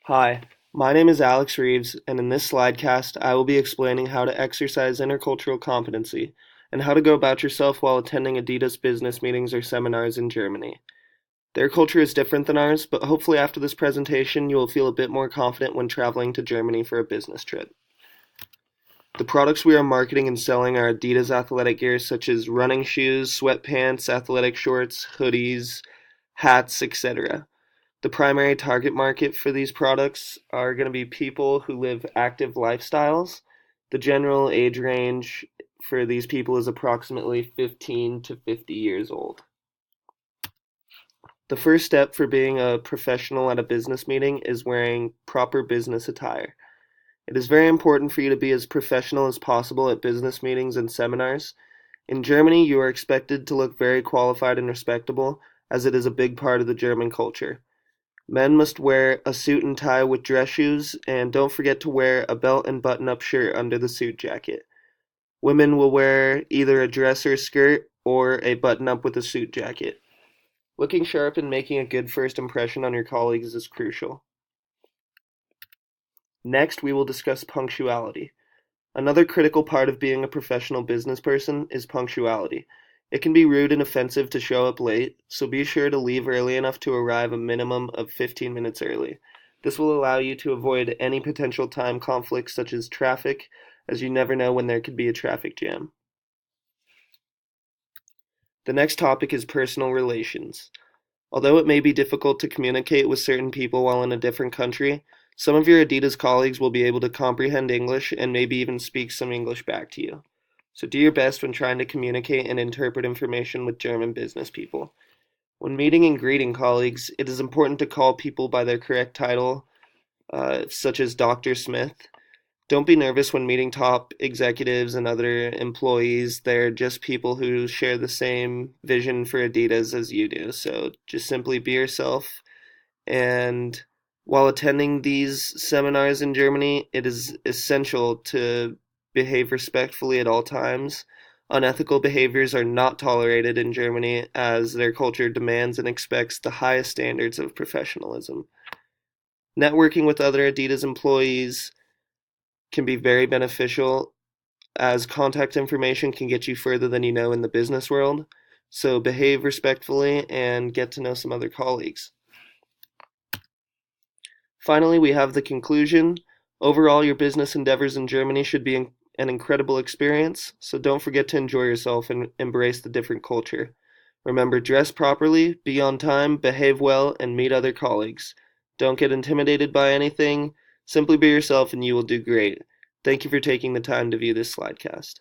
Hi, my name is Alex Reeves, and in this slidecast, I will be explaining how to exercise intercultural competency and how to go about yourself while attending Adidas business meetings or seminars in Germany. Their culture is different than ours, but hopefully, after this presentation, you will feel a bit more confident when traveling to Germany for a business trip. The products we are marketing and selling are Adidas athletic gear such as running shoes, sweatpants, athletic shorts, hoodies, hats, etc. The primary target market for these products are going to be people who live active lifestyles. The general age range for these people is approximately 15 to 50 years old. The first step for being a professional at a business meeting is wearing proper business attire. It is very important for you to be as professional as possible at business meetings and seminars. In Germany, you are expected to look very qualified and respectable, as it is a big part of the German culture. Men must wear a suit and tie with dress shoes, and don't forget to wear a belt and button-up shirt under the suit jacket. Women will wear either a dress or skirt or a button-up with a suit jacket. Looking sharp and making a good first impression on your colleagues is crucial. Next, we will discuss punctuality. Another critical part of being a professional business person is punctuality. It can be rude and offensive to show up late, so be sure to leave early enough to arrive a minimum of 15 minutes early. This will allow you to avoid any potential time conflicts such as traffic, as you never know when there could be a traffic jam. The next topic is personal relations. Although it may be difficult to communicate with certain people while in a different country, some of your Adidas colleagues will be able to comprehend English and maybe even speak some English back to you. So do your best when trying to communicate and interpret information with German business people. When meeting and greeting colleagues, it is important to call people by their correct title, such as Dr. Smith. Don't be nervous when meeting top executives and other employees. They're just people who share the same vision for Adidas as you do. So just simply be yourself. And while attending these seminars in Germany, it is essential to behave respectfully at all times. Unethical behaviors are not tolerated in Germany as their culture demands and expects the highest standards of professionalism. Networking with other Adidas employees can be very beneficial as contact information can get you further than you know in the business world. So behave respectfully and get to know some other colleagues. Finally, we have the conclusion. Overall, your business endeavors in Germany should be an incredible experience, so don't forget to enjoy yourself and embrace the different culture. Remember, dress properly, be on time, behave well, and meet other colleagues. Don't get intimidated by anything. Simply be yourself and you will do great. Thank you for taking the time to view this slidecast.